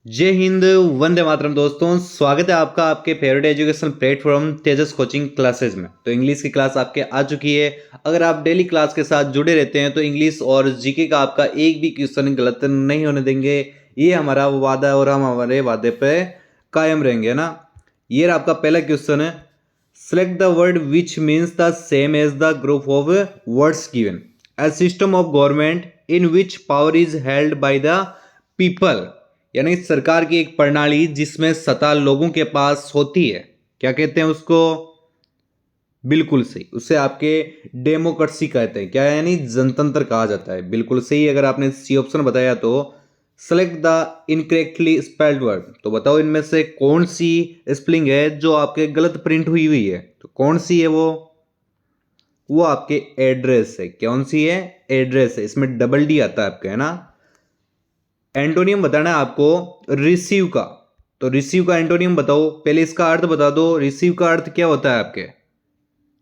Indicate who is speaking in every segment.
Speaker 1: जय हिंद। वंदे मातरम दोस्तों, स्वागत है आपका आपके फेवरेट एजुकेशन प्लेटफॉर्म तेजस कोचिंग क्लासेस में। तो इंग्लिश की क्लास आपके आ चुकी है। अगर आप डेली क्लास के साथ जुड़े रहते हैं तो इंग्लिश और जीके का आपका एक भी क्वेश्चन गलत नहीं होने देंगे। ये हमारा वादा है और हम हमारे वादे पे कायम रहेंगे ना। ये रहा आपका पहला क्वेश्चन है। Select the word which means the same as the group of words given. A system of government in which power is held by the people, यानी सरकार की एक प्रणाली जिसमें सत्ता लोगों के पास होती है। क्या कहते हैं उसको? बिल्कुल सही, उससे आपके डेमोक्रेसी कहते हैं। क्या यानी जनतंत्र कहा जाता है। बिल्कुल सही। अगर आपने सी ऑप्शन बताया तो select the incorrectly spelled word. तो बताओ इनमें से कौन सी स्पेलिंग है जो आपके गलत प्रिंट हुई हुई है। तो कौन सी है वो आपके एड्रेस है। कौन सी है? एड्रेस है। इसमें डबल डी आता है आपके, है ना। एंटोनियम बताना है आपको रिसीव का। तो रिसीव का एंटोनियम बताओ। पहले इसका अर्थ बता दो। रिसीव का अर्थ क्या होता है आपके?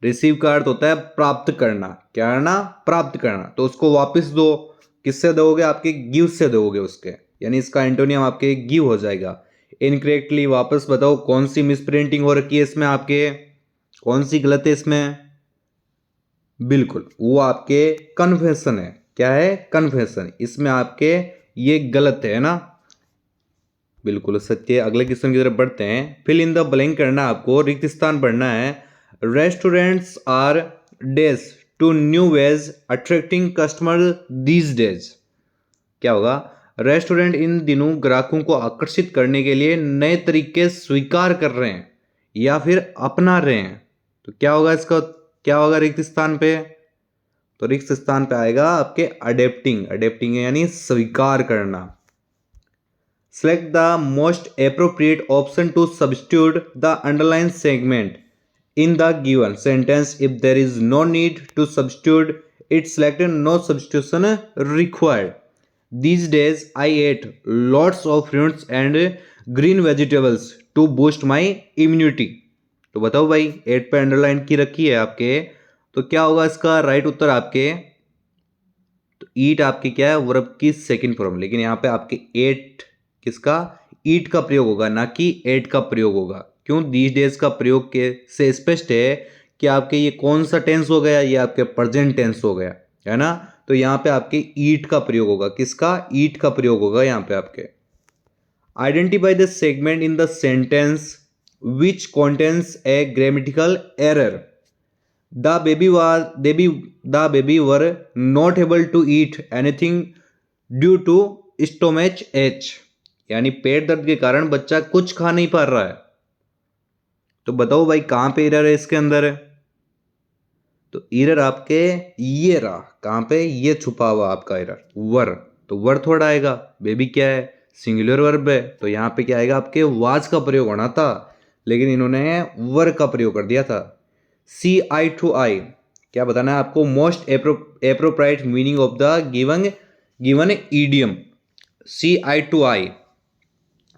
Speaker 1: रिसीव का अर्थ होता है प्राप्त करना। क्या करना? प्राप्त करना। तो उसको वापस दो। किससे दोगे? आपके गिव से दोगे उसके, यानी इसका एंटोनियम आपके गिव हो जाएगा। इनकरेक्टली वापस बताओ कौन सी मिस प्रिंटिंग हो रखी है इसमें आपके, कौन सी गलत है इसमें? बिल्कुल, वो आपके कन्फेशन है। क्या है? कन्फेशन। इसमें आपके ये गलत है ना। बिल्कुल सत्य। अगले क्वेश्चन की तरफ बढ़ते हैं। फिल इन द ब्लैंक करना आपको, रिक्त स्थान पढ़ना है। Restaurants are days to new ways attracting customer these days. क्या होगा? रेस्टोरेंट इन दिनों ग्राहकों को आकर्षित करने के लिए नए तरीके स्वीकार कर रहे हैं या फिर अपना रहे हैं। तो क्या होगा इसका? क्या होगा रिक्त स्थान पे? तो रिक्त स्थान पे आएगा आपके अडेप्टिंग। अडेप्टिंग यानी स्वीकार करना। Select the most appropriate option to substitute the underlined segment in the given sentence. If there is no need to substitute it, select no substitution required. These days I ate lots of fruits and green vegetables to boost my immunity. तो बताओ भाई, 8 पे underline की रखी है आपके, तो क्या होगा इसका राइट उत्तर आपके? तो ईट आपकी क्या है? वर्ब की सेकंड फॉर्म। लेकिन यहाँ पे आपके एट किसका? ईट का प्रयोग होगा, ना कि एट का प्रयोग होगा। क्यों? दीज डेज का प्रयोग के से स्पष्ट है कि आपके ये कौन सा टेंस हो गया? ये आपके प्रेजेंट टेंस हो गया, है ना। तो यहाँ पे आपके ईट का प्रयोग होगा। किसका? ईट का प्रयोग होगा यहाँ पे आपके। Identify the segment in the sentence which contains a grammatical error. The baby were not able to eat anything due to stomach ache. यानी पेट दर्द के कारण बच्चा कुछ खा नहीं पा रहा है। तो बताओ भाई कहां पे एरर है इसके अंदर? तो एरर आपके ये रहा। कहां पे? ये छुपा हुआ आपका एरर वर। तो वर थोड़ा आएगा। बेबी क्या है? सिंगुलर वर्ब है। तो यहां पे क्या आएगा? आपके वाज का प्रयोग होना था, लेकिन इन्होंने वर का प्रयोग कर दिया था। See eye to eye. क्या बताना है आपको? Most appropriate meaning of the given given idiom. See eye to eye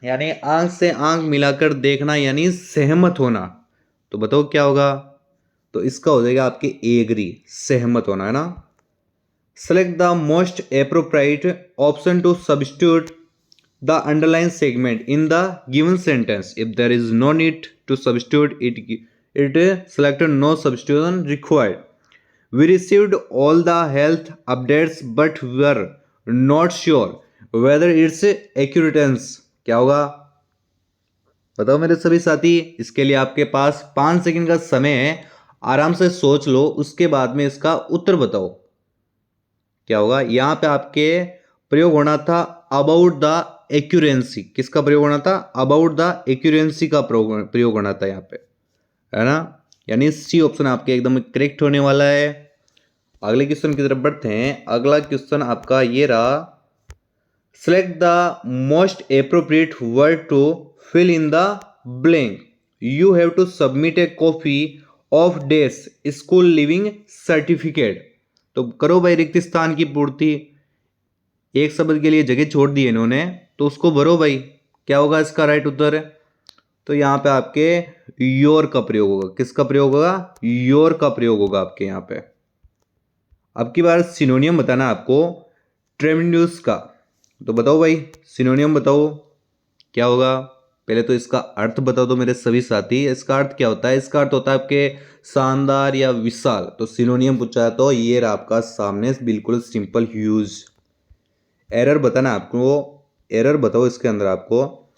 Speaker 1: यानी आंख से आंख मिलाकर देखना, यानी सहमत होना। तो बताओ क्या होगा? तो इसका हो जाएगा आपके एग्री, सहमत होना, है ना। Select the most appropriate option to substitute the underlined segment in the given sentence. If there is no need to substitute it selected no substitution required. We received all the health updates but were not sure whether it's accurate. क्या होगा? बताओ मेरे सभी साथी। इसके लिए आपके पास 5 second का समय है। आराम से सोच लो, उसके बाद में इसका उत्तर बताओ। क्या होगा? यहां पे आपके प्रयोग होना था अबाउट द एक्यूरेंसी। किसका प्रयोग होना था? अबाउट द एक्यूरेंसी का प्रयोग होना था यहाँ पे, है ना। यानी सी ऑप्शन आपके एकदम करेक्ट होने वाला है। अगले क्वेश्चन की तरफ बढ़ते हैं। अगला क्वेश्चन आपका ये रहा। Select the most appropriate word to fill in the blank. You have to submit a copy of dash school living certificate. तो करो भाई रिक्त स्थान की पूर्ति। एक शब्द के लिए जगह छोड़ दी है इन्होंने, तो उसको भरो भाई। क्या होगा इसका राइट उत्तर? तो यहाँ पे आपके योर का प्रयोग होगा। किसका प्रयोग होगा? योर का प्रयोग होगा आपके यहाँ पे। अब की बार सिनोनियम बताना आपको ट्रेमेंडस का। तो बताओ भाई, सिनोनियम बताओ। क्या होगा? पहले तो इसका अर्थ बता दो मेरे सभी साथी। इसका अर्थ क्या होता है? इसका अर्थ होता है आपके शानदार या विशाल। तो सिनोनियम पूछा है तो ये रहा आपका सामने, बिल्कुल सिंपल ह्यूज। एरर बताना आपको, एरर बताओ इसके अंदर आपको।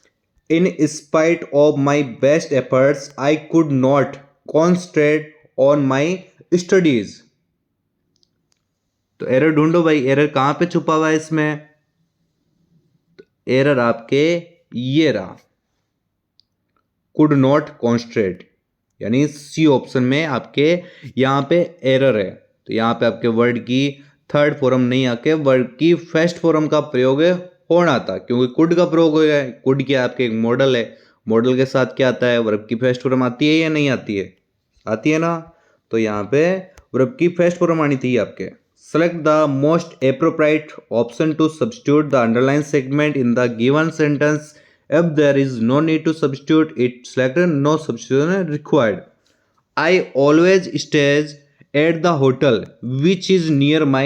Speaker 1: In spite of my best efforts I could not concentrate on my studies. तो एरर ढूंढो भाई, एरर कहां पे छुपा हुआ है इसमें? एरर आपके ये रहा, कुड नॉट कॉन्सेंट्रेट, यानी सी ऑप्शन में आपके यहां पे एरर है। तो यहां पे आपके वर्ड की थर्ड फॉर्म नहीं आके वर्ड की फर्स्ट फॉर्म का प्रयोग होना था, क्योंकि कुड का प्रयोग हो गया है। कुड क्या आपके एक मॉडल है, मॉडल के साथ क्या आता है? वर्ब की फर्स्ट फॉर्म आती है या नहीं आती है? आती है ना। तो यहाँ पे वर्ब की फर्स्ट फॉर्म आनी थी आपके। Select the most appropriate option to substitute the underline segment in the given sentence. If there is no need to substitute it, select no substitution required. I always stays at the hotel which is near my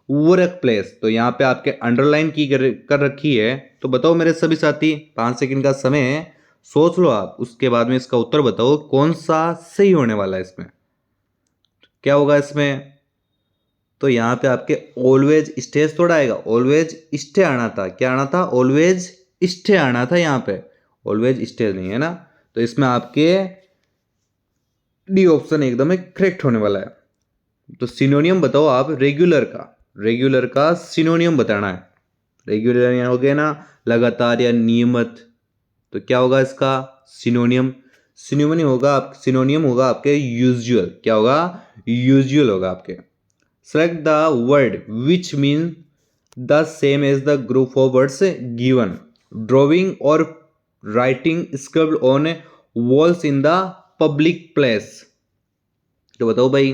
Speaker 1: work place. तो यहाँ पे आपके underline की कर रखी है। तो बताओ मेरे सभी साथी, 5 सेकंड का समय है, सोच लो आप, उसके बाद में इसका उत्तर बताओ कौन सा सही होने वाला है इसमें। क्या होगा इसमें? तो यहाँ पे आपके ऑलवेज स्टेज थोड़ा आएगा, ऑलवेज स्टे आना था। क्या आना था? ऑलवेज स्टे आना था। यहाँ पे ऑलवेज स्टे नहीं है ना, तो इसमें आपके डी ऑप्शन एकदम करेक्ट होने वाला है। तो सिनोनियम बताओ आप रेगुलर का, रेगुलर का सिनोनियम बताना है। रेगुलर यहाँ हो गया ना, लगातार या नियमित। तो क्या होगा इसका सिनोनियम? सिनोनियम होगा आपके यूजुअल। क्या होगा? यूजुअल होगा आपके। Select the word which mean the same as the group of words given. Drawing और writing scribbled on walls in the public place. तो बताओ भाई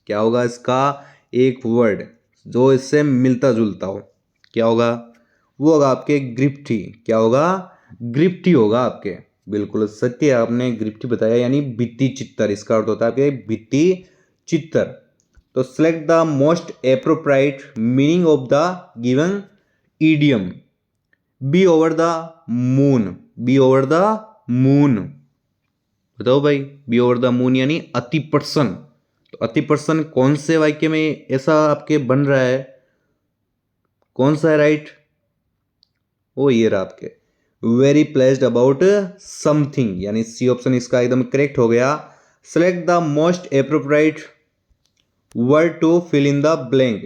Speaker 1: क्या होगा इसका एक वर्ड जो इससे मिलता जुलता हो? क्या होगा? वो होगा आपके ग्रिप्टी। क्या होगा? ग्रिप्टी होगा आपके। बिल्कुल सत्य, आपने ग्रिप्टी बताया, यानी भित्ति चित्तर। इसका अर्थ होता है आपके भित्ति चित्तर। तो select the most appropriate meaning of the given idiom. Be over the moon. Be over the moon, बताओ भाई। बी ओवर द मून यानी अति प्रसन्न। तो अति प्रसन्न कौन से वाक्य में ऐसा आपके बन रहा है? कौन सा है राइट? वो ये रहा आपके वेरी प्लेस्ड अबाउट समथिंग, यानी सी ऑप्शन इसका एकदम करेक्ट हो गया। Select the most appropriate word to fill in the blank.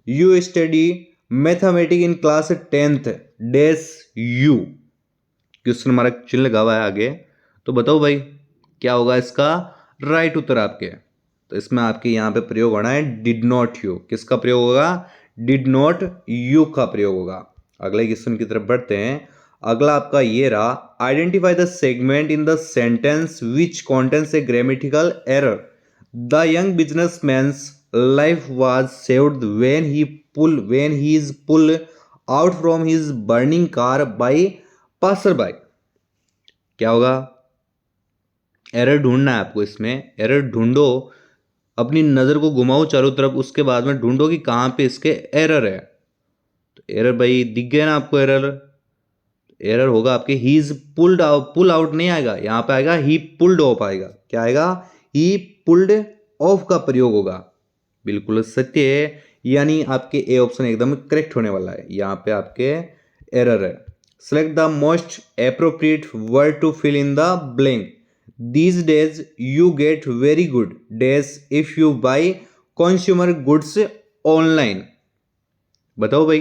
Speaker 1: You study mathematics in class 10th dash you. Question mark चिन्ह लगा हुआ है आगे। तो बताओ भाई क्या होगा इसका राइट उत्तर आपके? तो इसमें आपके यहाँ पे प्रयोग होना है डिड नॉट यू। किसका प्रयोग होगा? डिड नॉट यू का प्रयोग होगा। अगले क्वेश्चन की तरफ बढ़ते हैं। अगला आपका ये रहा, identify the segment in the sentence which contains a grammatical error. The young businessman's life was saved when he is pull out from his burning car by passer by. क्या होगा? एरर ढूंढना है आपको इसमें। एरर ढूंढो, अपनी नज़र को घुमाओ चारों तरफ, उसके बाद में ढूंढो कि कहाँ पे इसके एरर है। तो एरर भाई दिख गया ना आपको एरर? एरर होगा आपके he is pulled out. Pull out नहीं आएगा, यहाँ पे आएगा ही पुल्ड ऑफ आएगा। क्या आएगा? ही पुल्ड ऑफ का प्रयोग होगा। बिल्कुल सत्य है, यानी आपके ए ऑप्शन एकदम करेक्ट होने वाला है। यहाँ पे आपके एरर है। Select the most appropriate word to fill in the blank. These days you get very good days if you buy consumer goods online। बताओ भाई,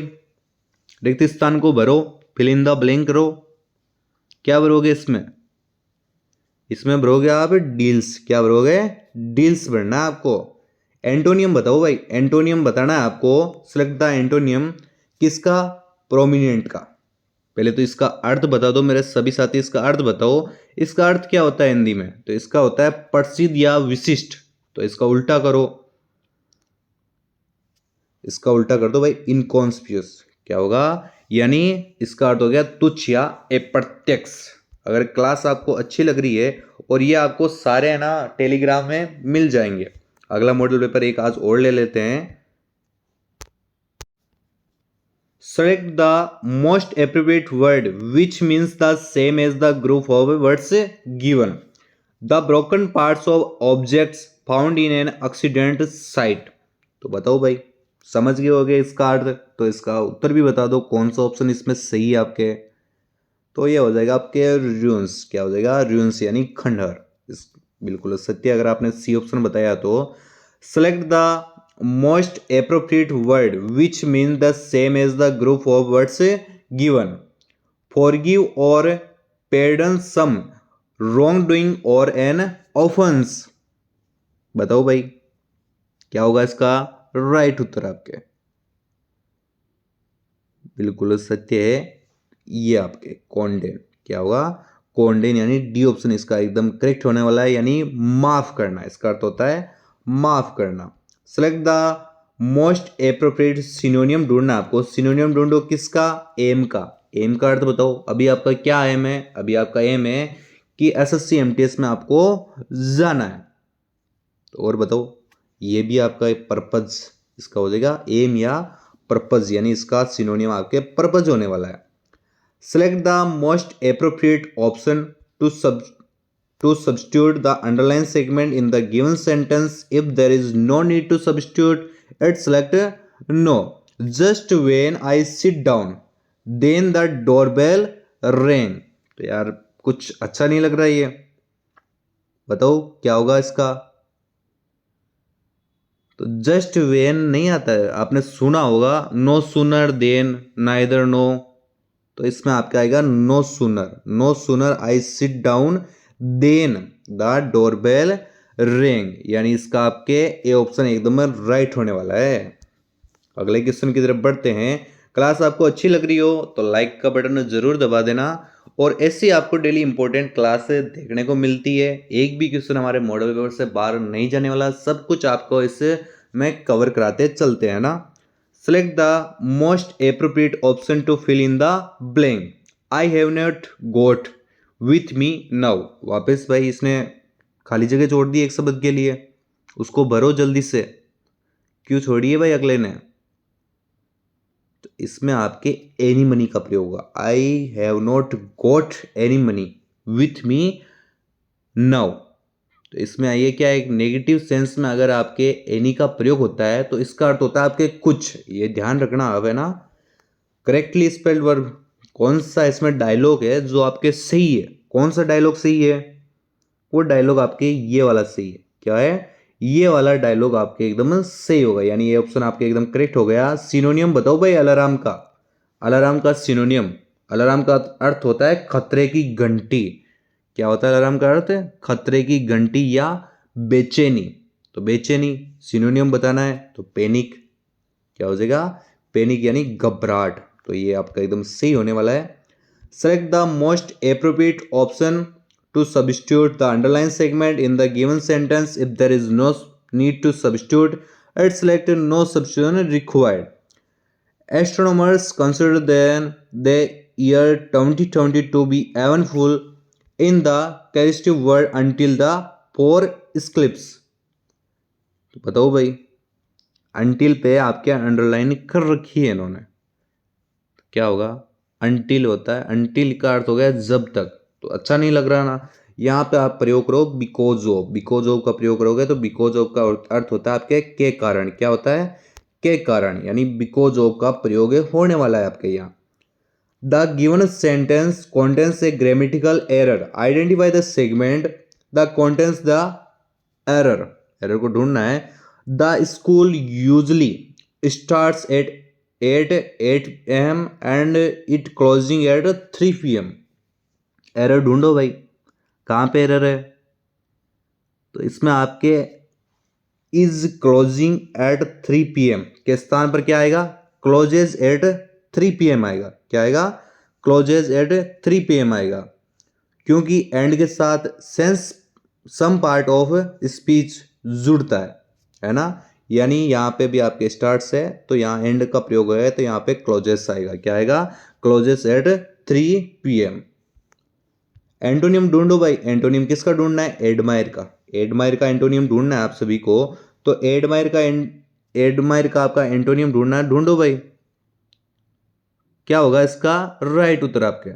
Speaker 1: रिक्त स्थान को भरो, फिल इन द ब्लैंक करो। क्या भरोगे इसमें? इसमें भरोगे आप डील्स। क्या भरोगे? डील्स भरना है आपको। एंटोनियम बताओ भाई, एंटोनियम बताना है आपको। सेलेक्ट द एंटोनियम किसका? प्रोमिनेंट का। पहले तो इसका अर्थ बता दो मेरे सभी साथी, इसका अर्थ बताओ। इसका अर्थ क्या होता है हिंदी में? तो इसका होता है प्रसिद्ध या विशिष्ट। तो इसका उल्टा करो, इसका उल्टा कर दो भाई, इनकॉन्स्पिशियस। क्या होगा? यानी इसका अर्थ हो गया तुच्छ या अप्रत्यक्ष। अगर क्लास आपको अच्छी लग रही है, और ये आपको सारे है ना टेलीग्राम में मिल जाएंगे। अगला मॉडल पेपर एक आज और ले लेते हैं। Select the most appropriate word which means the same as the group of words given. The broken parts of objects found in an accident site. तो बताओ भाई, समझ गए होगे इसका अर्थ, तो इसका उत्तर भी बता दो कौन सा ऑप्शन इसमें सही है आपके। तो ये हो जाएगा आपके रून्स। क्या हो जाएगा? रून्स यानी खंडहर। इस बिल्कुल सत्य अगर आपने सी ऑप्शन बताया तो। Select the most appropriate word which mean the same as the group of words given. Forgive or pardon some wrongdoing or an offence. बताओ भाई क्या होगा इसका राइट उत्तर आपके। बिल्कुल सत्य है ये आपके कॉन्डेन। क्या होगा? कॉन्डेन यानी डी ऑप्शन इसका एकदम करेक्ट होने वाला है, यानी माफ करना। इसका अर्थ होता है माफ करना। सेलेक्ट द मोस्ट एप्रोप्रिएट सिनोनियम ढूंढना आपको। सिनोनियम ढूंढो किसका? एम का। एम का अर्थ बताओ। अभी आपका क्या एम है? अभी आपका एम है कि एसएससी एमटीएस में आपको जाना है। तो और बताओ, ये भी आपका पर्पज इसका हो जाएगा एम या पर्पज, यानी इसका सिनोनियम आपके पर्पज होने वाला है। Select the most appropriate option to substitute the underline segment in the given sentence. If there is no need to substitute it select no. Just when I sit down then the doorbell rang. तो यार कुछ अच्छा नहीं लग रहा है ये, बताओ क्या होगा इसका। तो जस्ट वेन नहीं आता है, आपने सुना होगा no sooner than neither nor. तो इसमें आपका आएगा no sooner. No sooner I sit down then the doorbell ring, यानी इसका आपके ए ऑप्शन एकदम राइट होने वाला है। अगले क्वेश्चन की तरफ बढ़ते हैं। क्लास आपको अच्छी लग रही हो तो लाइक का बटन जरूर दबा देना, और ऐसी आपको डेली इंपॉर्टेंट क्लास देखने को मिलती है। एक भी क्वेश्चन हमारे मॉडल पेपर से बाहर नहीं जाने वाला, सब कुछ आपको इससे में कवर कराते चलते हैं ना। Select the most appropriate option to fill in the blank. I have not got with me now. वापस भाई इसने खाली जगह छोड़ दी एक शब्द के लिए, उसको भरो जल्दी से। क्यों छोड़ी है भाई अगले ने? तो इसमें आपके एनी मनी का प्रयोग होगा। आई have not goat any money with me now. तो इसमें आइए क्या, एक नेगेटिव सेंस में अगर आपके एनी का प्रयोग होता है तो इसका अर्थ होता है आपके कुछ। ये ध्यान रखना अब है ना। करेक्टली स्पेल्ड वर्ब कौन सा इसमें डायलॉग है जो आपके सही है? कौन सा डायलॉग सही है? वो डायलॉग आपके ये वाला सही है। क्या है? ये वाला डायलॉग आपके एकदम सही होगा, यानी ये ऑप्शन आपके एकदम करेक्ट हो गया। सिनोनियम बताओ भाई अलार्म का। अलार्म का सिनोनियम, अलार्म का अर्थ होता है खतरे की घंटी। क्या होता है अलार्म का अर्थ? खतरे की घंटी या बेचैनी। तो बेचैनी सिनोनियम बताना है तो पैनिक। क्या हो जाएगा? पैनिक यानी घबराहट। तो ये आपका एकदम सही होने वाला है। Select the most appropriate option to substitute the underline segment in the given sentence. If there is no need to substitute it select no substitution required. Astronomers consider then the year 2020 to be eventful in the celestial world until the polar eclipse। तो बताओ भाई, until पे आपके underline कर रखी है इन्होंने, क्या होगा? अंटिल होता है, अंटिल का अर्थ हो गया जब तक। तो अच्छा नहीं लग रहा ना। यहाँ पे आप प्रयोग करो बिकॉज ऑफ। बिकॉज ऑफ का प्रयोग करोगे तो बिकॉज ऑफ का अर्थ होता है आपके के कारण। क्या होता है? के कारण, यानी बिकॉज ऑफ का प्रयोग होने वाला है आपके यहाँ। The given sentence contains a grammatical error, identify the segment the contains the error। Error को ढूंढना है। The school usually starts at 8 AM and it closing at 3 PM। Error ढूंढो भाई, कहाँ पे एरर है? तो इसमें आपके इज क्लोजिंग एट 3 PM के स्थान पर क्या आएगा? क्लोजेज एट 3 PM आएगा। क्या आएगा? क्लोजेज एट 3 PM आएगा, क्योंकि एंड के साथ sense some part of speech जुड़ता है ना। यानी यहाँ पे भी आपके स्टार्ट्स है तो यहाँ एंड का प्रयोग है तो यहाँ पे क्लोजेस आएगा। क्या आएगा? Closes eight 3 PM। एंटोनियम ढूंढो भाई। एंटोनियम किसका ढूंढना है? एडमायर का। एडमायर का एंटोनियम ढूंढना है आप सभी को। तो एडमायर का आपका एंटोनियम ढूंढना है, ढूंढो भाई। क्या होगा इसका राइट उत्तर आपके?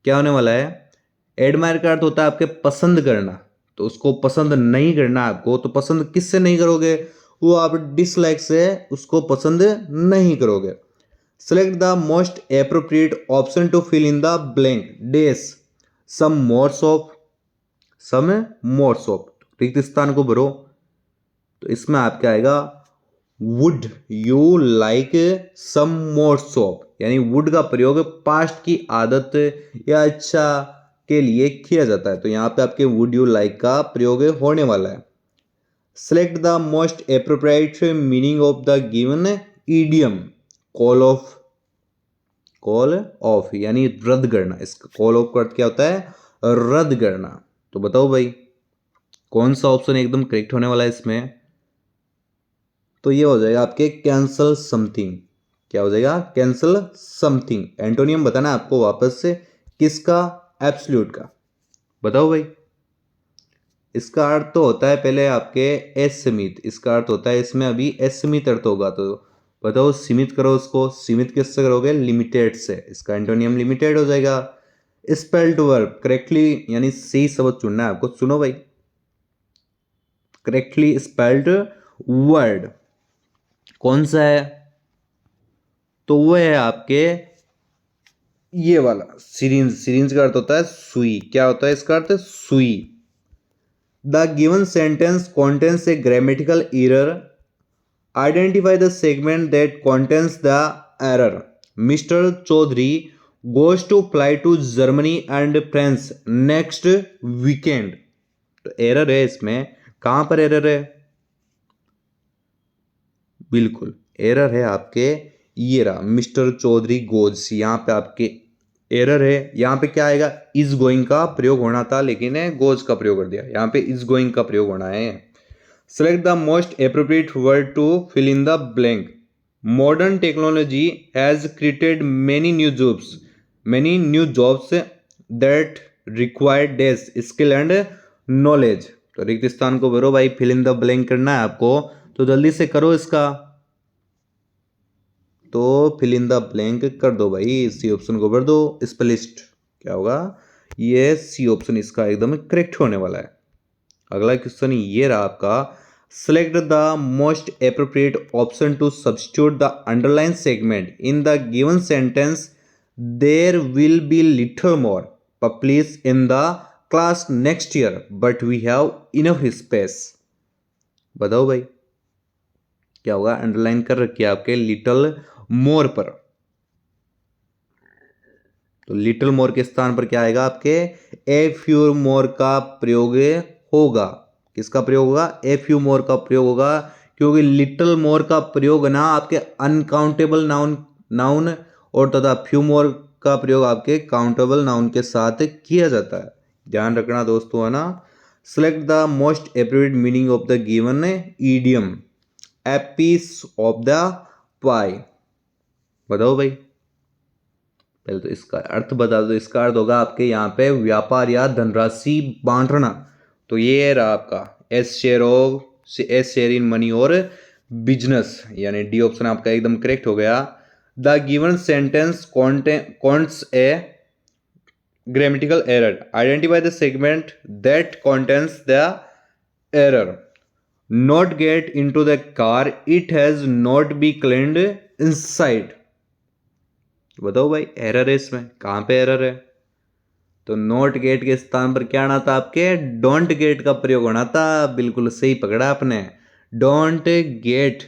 Speaker 1: क्या होने वाला है? एडमायर का अर्थ होता है आपके पसंद करना, तो उसको पसंद नहीं करना आपको, तो पसंद किससे नहीं करोगे? वो आप डिसलाइक से उसको पसंद नहीं करोगे। Select the most appropriate option to fill in the blank dash some more soap रिक्त स्थान को भरो। तो इसमें आपका आएगा would you like some more soap, यानी वुड का प्रयोग पास्ट की आदत या इच्छा के लिए किया जाता है, तो यहां पे आपके वुड यू लाइक का प्रयोग होने वाला है। Select the most appropriate meaning of the given idiom call of यानी रद्द करना। इसका कॉल ऑफ का अर्थ क्या होता है? रद्द करना। तो बताओ भाई कौन सा ऑप्शन एकदम करेक्ट होने वाला है इसमें? तो ये हो जाएगा आपके कैंसल समथिंग। क्या हो जाएगा? Cancel something. एंटोनियम बताना आपको वापस से, किसका? एब्सोल्यूट का। बताओ भाई। इसका अर्थ तो होता है पहले आपके असीमित, इसका अर्थ होता है इसमें अभी असीमित अर्थ होगा, तो बताओ सीमित करो उसको। सीमित किससे करोगे? लिमिटेड से। इसका एंटोनियम लिमिटेड हो जाएगा। स्पेल्ड वर्ब करेक्टली यानी सही शब्द चुनना है आपको। सुनो भाई, करेक्टली स्पेल्ड वर्ड कौन सा है? तो वो है आपके ये वाला सिरिंज। सिरिंज का अर्थ होता है सुई। क्या होता है इसका अर्थ? सुई। The given sentence contains a grammatical error, identify the segment that contains the error. Mister Chaudhary goes to fly to Germany and France next weekend. तो एरर है इसमें, कहां पर एरर है? बिल्कुल एरर है आपके ये रहा, मिस्टर चौधरी गोज। यहाँ पे आपके एरर है। यहाँ पे क्या आएगा? इज गोइंग का प्रयोग होना था, लेकिन गोज का प्रयोग कर दिया। यहाँ पे इज गोइंग का प्रयोग होना है। Select the most appropriate word to fill in the blank. Modern technology has created many new jobs that require dash skill and knowledge. तो रिक्त स्थान को भरो भाई, फिल इन द ब्लैंक करना है आपको, तो जल्दी से करो इसका। तो फिल इन द ब्लैंक कर दो भाई, सी ऑप्शन को भर दो। स्पेलिस्ट क्या होगा? ये सी ऑप्शन इसका एकदम करेक्ट होने वाला है। अगला क्वेश्चन ये रहा आपका। Select the most appropriate option to substitute the underline segment in the given sentence. There will be little more pupils in the class next year but we have enough space. बताओ भाई क्या होगा? Underline कर रखी है आपके little more पर, तो लिटिल मोर के स्थान पर क्या आएगा आपके? ए फ्यू मोर का प्रयोग होगा। किसका प्रयोग होगा? ए फ्यू मोर का प्रयोग होगा, क्योंकि लिटिल मोर का प्रयोग ना आपके अनकाउंटेबल नाउन और तथा फ्यू मोर का प्रयोग आपके काउंटेबल नाउन के साथ किया जाता है। ध्यान रखना दोस्तों, है ना। Select the most appropriate meaning of the given idiom. A piece of the pie. बताओ भाई, पहले तो इसका अर्थ बता दो। इसका अर्थ होगा आपके यहाँ पे व्यापार या धनराशि बांटना। तो ये रहा आपका एस शेयर इन मनी और बिजनेस, यानी डी ऑप्शन आपका एकदम करेक्ट हो गया। The given sentence counts A grammatical error, identify the segment that contains the error. Not get into the car, it has not be cleaned inside. बताओ भाई error है इसमें, कहां पे एरर है? तो नॉट गेट के स्थान पर क्या आना था आपके? डोंट गेट का प्रयोग होना था। बिल्कुल सही पकड़ा आपने। Don't get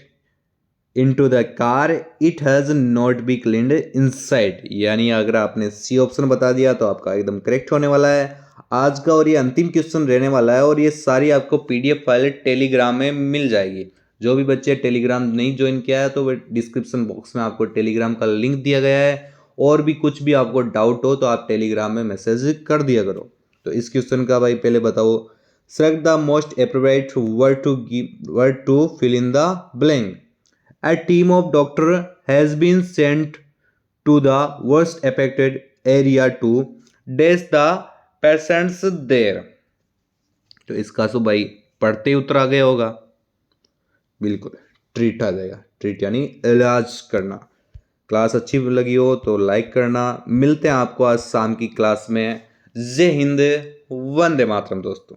Speaker 1: into the car, it has not be cleaned inside. यानी अगर आपने सी ऑप्शन बता दिया तो आपका एकदम करेक्ट होने वाला है आज का। और ये अंतिम क्वेश्चन रहने वाला है, और ये सारी आपको पीडीएफ फाइल टेलीग्राम में मिल जाएगी। जो भी बच्चे टेलीग्राम नहीं ज्वाइन किया है तो वो डिस्क्रिप्शन बॉक्स में आपको टेलीग्राम का लिंक दिया गया है। और भी कुछ भी आपको डाउट हो तो आप टेलीग्राम में मैसेज कर दिया करो। तो इस क्वेश्चन का भाई पहले बताओ। Select the most appropriate word to fill in the blank. A team of doctors has been sent to the worst affected area to dash the patients there। तो इसका तो भाई पढ़ते ही उत्तर आ गया होगा। बिल्कुल ट्रीट आ जाएगा। ट्रीट यानी इलाज करना। क्लास अच्छी लगी हो तो लाइक करना। मिलते हैं आपको आज शाम की क्लास में। जय हिंद, वंदे मातरम दोस्तों।